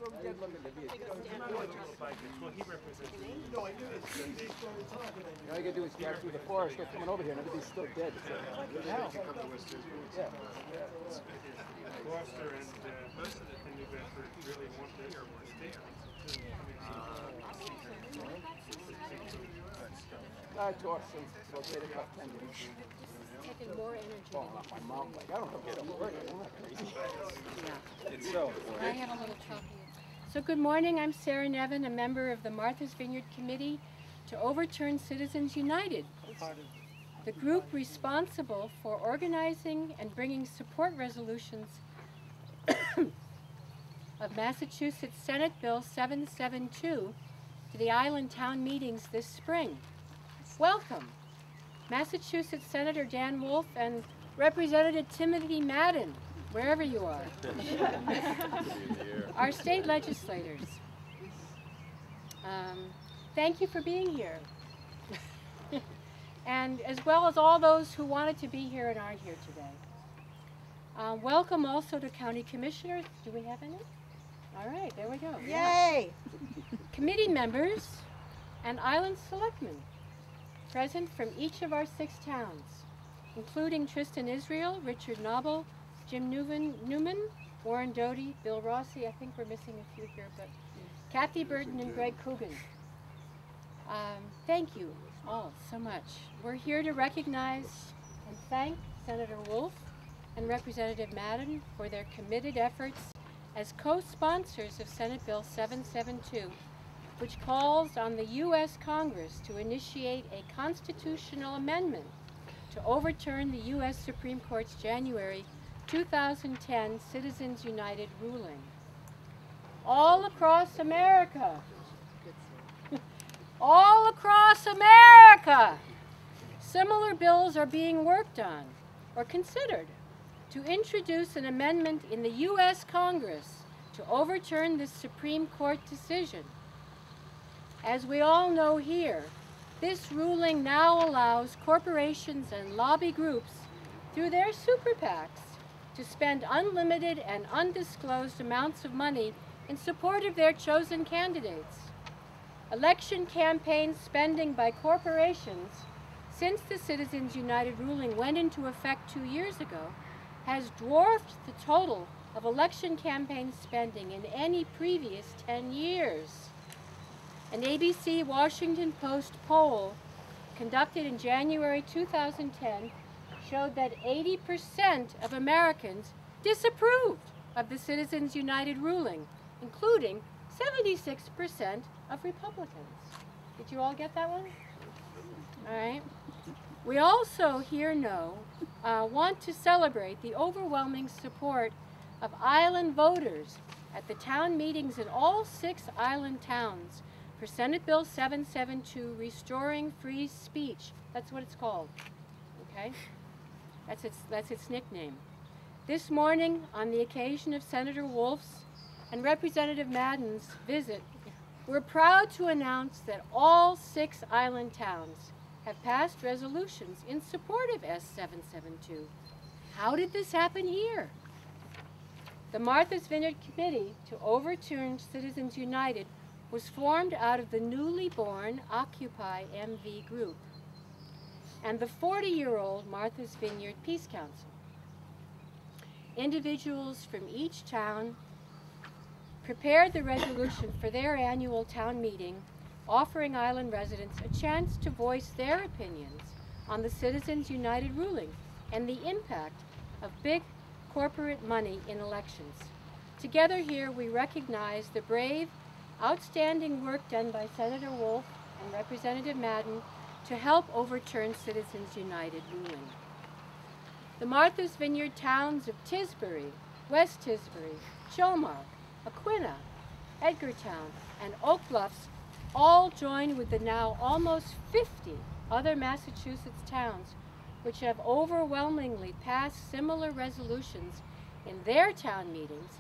Well, he represents. No, I knew this. All you gotta do is drive through the forest, start coming over here, and everything's still dead. Yeah. Gloucester and New Bedford really want this to stay. It's awesome. It'll take about 10 minutes. Taking more energy. Oh, my mouth, like, I don't know if it's working. I'm not crazy. Yeah. It's so important. I have a little trouble. So good morning. I'm Sarah Nevin, a member of the Martha's Vineyard Committee to overturn Citizens United, the group responsible for organizing and bringing support resolutions of Massachusetts Senate Bill 772 to the Island Town meetings this spring. Welcome, Massachusetts Senator Dan Wolf and Representative Timothy Madden, wherever you are. Our state legislators. Thank you for being here. And as well as all those who wanted to be here and aren't here today. Welcome also to County Commissioners. Do we have any? All right, there we go. Yay! Committee members and Island Selectmen present from each of our 6 towns, including Tristan Israel, Richard Noble, Jim Newman, Warren Doty, Bill Rossi. I think we're missing a few here, but Kathy Burton and Greg Coogan. Thank you all so much. We're here to recognize and thank Senator Wolf and Representative Madden for their committed efforts as co-sponsors of Senate Bill 772, which calls on the U.S. Congress to initiate a constitutional amendment to overturn the U.S. Supreme Court's January 2010 Citizens United ruling. All across America, all across America, similar bills are being worked on or considered to introduce an amendment in the U.S. Congress to overturn this Supreme Court decision. As we all know here, this ruling now allows corporations and lobby groups through their super PACs to spend unlimited and undisclosed amounts of money in support of their chosen candidates. Election campaign spending by corporations since the Citizens United ruling went into effect 2 years ago has dwarfed the total of election campaign spending in any previous 10 years. An ABC Washington Post poll conducted in January 2010 showed that 80% of Americans disapproved of the Citizens United ruling, including 76% of Republicans. Did you all get that one? All right. We also here want to celebrate the overwhelming support of island voters at the town meetings in all 6 island towns for Senate Bill 772, Restoring Free Speech. That's what it's called, okay? That's its nickname. This morning, on the occasion of Senator Wolf's and Representative Madden's visit, we're proud to announce that all 6 island towns have passed resolutions in support of S772. How did this happen here? The Martha's Vineyard Committee to overturn Citizens United was formed out of the newly born Occupy MV group and the 40-year-old Martha's Vineyard Peace Council. Individuals from each town prepared the resolution for their annual town meeting, offering island residents a chance to voice their opinions on the Citizens United ruling and the impact of big corporate money in elections. Together here, we recognize the brave, outstanding work done by Senator Wolf and Representative Madden to help overturn Citizens United ruling. The Martha's Vineyard towns of Tisbury, West Tisbury, Chilmark, Aquina, Edgartown, and Oak Bluffs all join with the now almost 50 other Massachusetts towns which have overwhelmingly passed similar resolutions in their town meetings,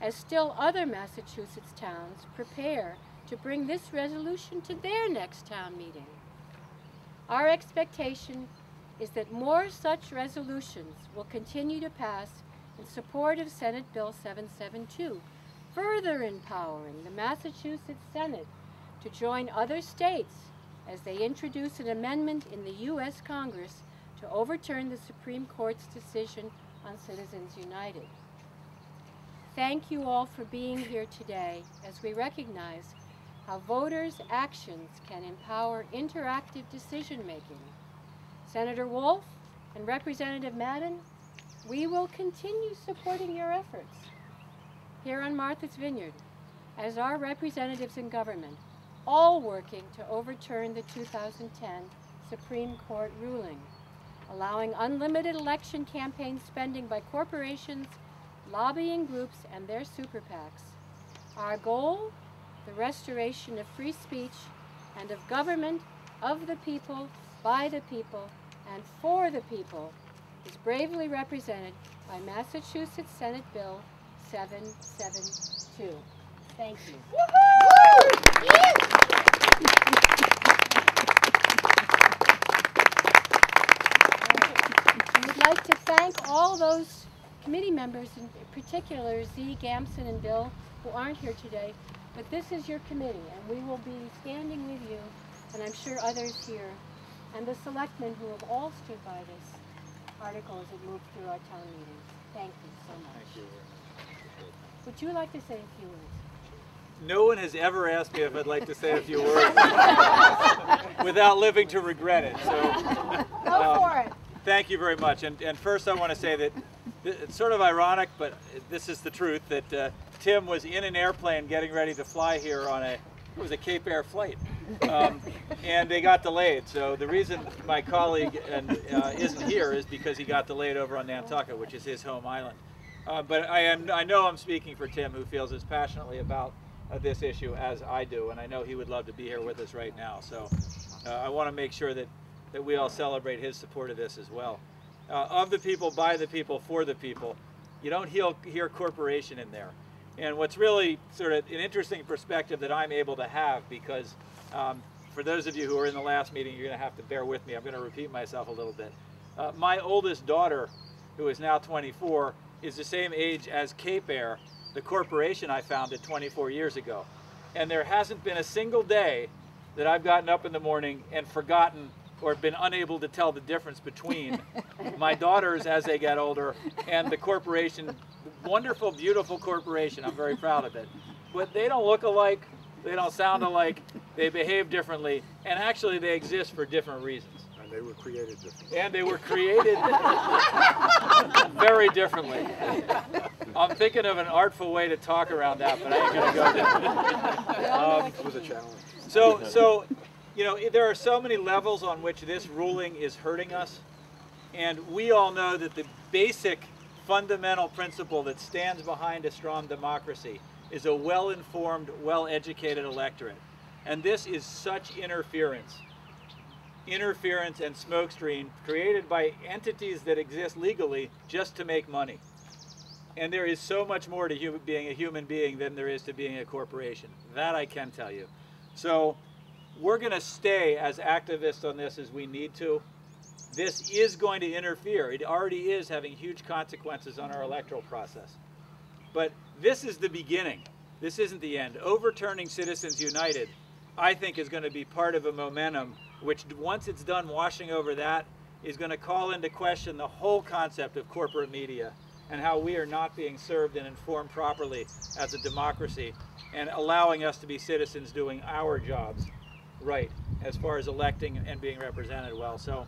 as still other Massachusetts towns prepare to bring this resolution to their next town meeting. Our expectation is that more such resolutions will continue to pass in support of Senate Bill 772, further empowering the Massachusetts Senate to join other states as they introduce an amendment in the U.S. Congress to overturn the Supreme Court's decision on Citizens United. Thank you all for being here today as we recognize how voters' actions can empower interactive decision-making. Senator Wolf and Representative Madden, we will continue supporting your efforts here on Martha's Vineyard as our representatives in government, all working to overturn the 2010 Supreme Court ruling, allowing unlimited election campaign spending by corporations, lobbying groups, and their super PACs. Our goal, the restoration of free speech and of government of the people, by the people, and for the people, is bravely represented by Massachusetts Senate Bill 772. Thank you. I would like to thank all those committee members, in particular Z, Gamson, and Bill, who aren't here today, but this is your committee, and we will be standing with you, and I'm sure others here, and the selectmen who have all stood by this article as it moved through our town meetings. Thank you so much. Thank you. Would you like to say a few words? No one has ever asked me if I'd like to say a few words without living to regret it. So, Go for it. Thank you very much. And first I want to say that it's sort of ironic, but this is the truth, that Tim was in an airplane getting ready to fly here on it was a Cape Air flight. And they got delayed. So the reason my colleague isn't here is because he got delayed over on Nantucket, which is his home island. But I know I'm speaking for Tim, who feels as passionately about this issue as I do, and I know he would love to be here with us right now. So I want to make sure that we all celebrate his support of this as well. Of the people, by the people, for the people. You don't hear corporation in there. And what's really sort of an interesting perspective that I'm able to have, because for those of you who were in the last meeting, you're going to have to bear with me. I'm going to repeat myself a little bit. My oldest daughter, who is now 24, is the same age as Cape Air, the corporation I founded 24 years ago. And there hasn't been a single day that I've gotten up in the morning and forgotten or been unable to tell the difference between my daughters as they get older and the corporation, wonderful, beautiful corporation. I'm very proud of it. But they don't look alike, they don't sound alike, they behave differently, and actually they exist for different reasons. And they were created differently. And they were created very differently. I'm thinking of an artful way to talk around that, but I ain't going to go there. It was a challenge. So, you know, there are so many levels on which this ruling is hurting us, and we all know that the basic fundamental principle that stands behind a strong democracy is a well-informed, well-educated electorate. And this is such interference and smokescreen created by entities that exist legally just to make money. And there is so much more to being a human being than there is to being a corporation. That I can tell you. So we're going to stay as activists on this as we need to. This is going to interfere. It already is having huge consequences on our electoral process. But this is the beginning. This isn't the end. Overturning Citizens United, I think, is going to be part of a momentum which, once it's done washing over that, is going to call into question the whole concept of corporate media and how we are not being served and informed properly as a democracy, and allowing us to be citizens doing our jobs right as far as electing and being represented well. So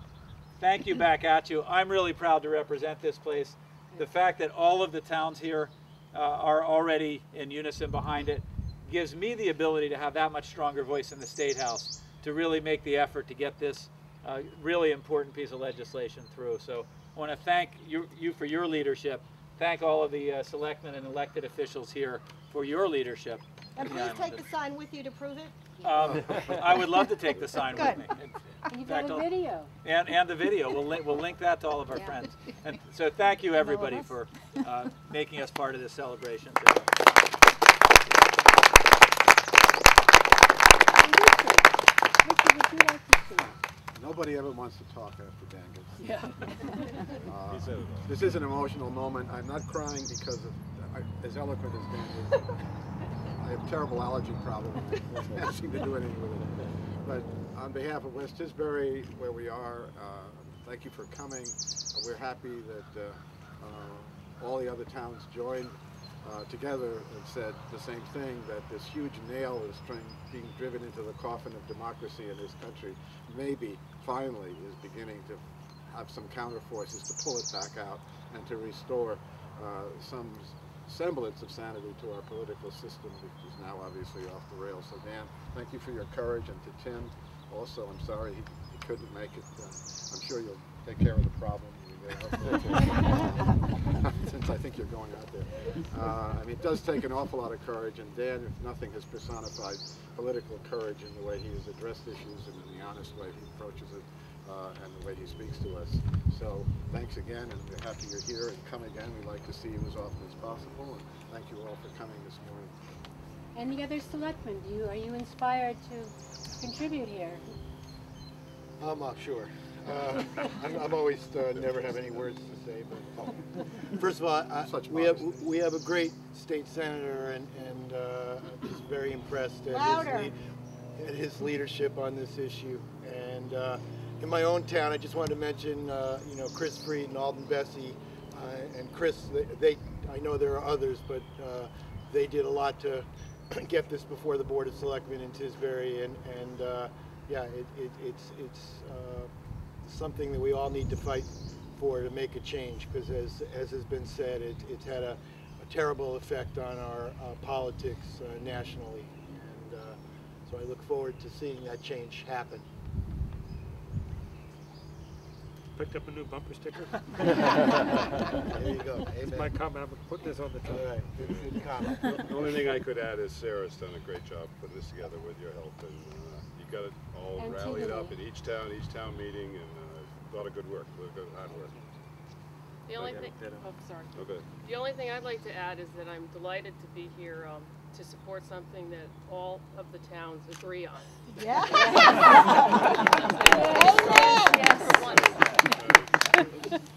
thank you back at you. I'm really proud to represent this place. The fact that all of the towns here are already in unison behind it gives me the ability to have that much stronger voice in the State House to really make the effort to get this really important piece of legislation through. So I want to thank you for your leadership. Thank all of the selectmen and elected officials here for your leadership. And please take the sign with you to prove it. I would love to take the sign with me. You've got a video. And the video. We'll link that to all of our friends. And so thank you, everybody, for making us part of this celebration. Richard, would you like to speak? Nobody ever wants to talk after Dan gets. Yeah. This is an emotional moment. I'm not crying because of, as eloquent as Dan is. I have a terrible allergy problem. It seem to do anything with it. But on behalf of West Tisbury, where we are, thank you for coming. We're happy that all the other towns joined together and said the same thing, that this huge nail is being driven into the coffin of democracy in this country maybe finally is beginning to have some counter forces to pull it back out and to restore some semblance of sanity to our political system, which is now obviously off the rails. So Dan, thank you for your courage, and to Tim also, I'm sorry he couldn't make it. I'm sure you'll take care of the problem. Since I think you're going out there. I mean, it does take an awful lot of courage, and Dan, if nothing, has personified political courage in the way he has addressed issues and in the honest way he approaches it, and the way he speaks to us. So thanks again, and we're happy you're here, and come again. We'd like to see you as often as possible, and thank you all for coming this morning. Any other selectmen? Are you inspired to contribute here? I'm not sure. I'm always never have any words to say, but first of all, we have a great state senator, and I'm just very impressed at his leadership on this issue. And in my own town, I just wanted to mention, Chris Freed and Alden Bessie, and Chris. I know there are others, but they did a lot to get this before the Board of Selectmen in Tisbury, and yeah, it's something that we all need to fight for to make a change, because as has been said, it's had a terrible effect on our politics nationally, and so I look forward to seeing that change happen. Picked up a new bumper sticker. There you go. That's my comment. I'm putting this on the top. All right, good comment. The only thing I could add is Sarah's done a great job putting this together with your help, and you got it all And rallied Tiffany. up in each town meeting, and a lot of good work, a lot of good hard work. The only thing, oh, sorry. Okay. The only thing I'd like to add is that I'm delighted to be here to support something that all of the towns agree on. Yeah. Yes.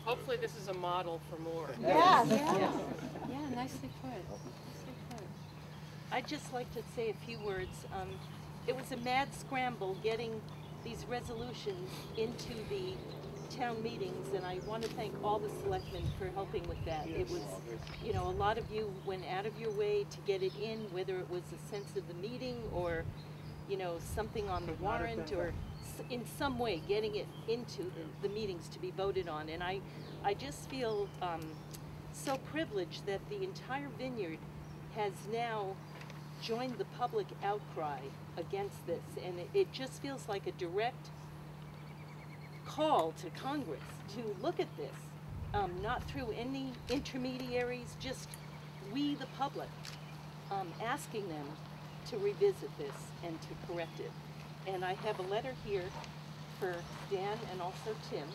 Hopefully this is a model for more. Yes. Yeah, nicely put. Nicely put. I'd just like to say a few words. It was a mad scramble getting these resolutions into the town meetings, and I want to thank all the selectmen for helping with that. It was, a lot of you went out of your way to get it in, whether it was a sense of the meeting or, something on the warrant, or in some way getting it into the meetings to be voted on. And I just feel so privileged that the entire Vineyard has now joined the public outcry against this, and it just feels like a direct call to Congress to look at this, not through any intermediaries, just we the public, asking them to revisit this and to correct it. And I have a letter here for Dan and also Tim,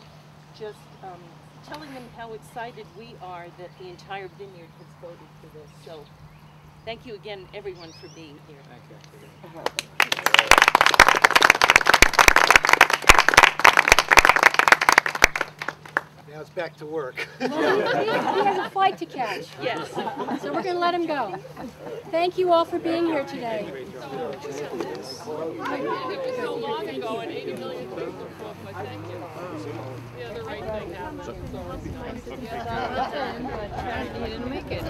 just telling them how excited we are that the entire Vineyard has voted for this. So thank you again, everyone, for being here. Thank you. Now it's back to work. He has a flight to catch. Yes. So we're going to let him go. Thank you all for being here today. It was so long ago and 80 million people spoke, but thank you. Yeah, the right thing happened. He didn't make it.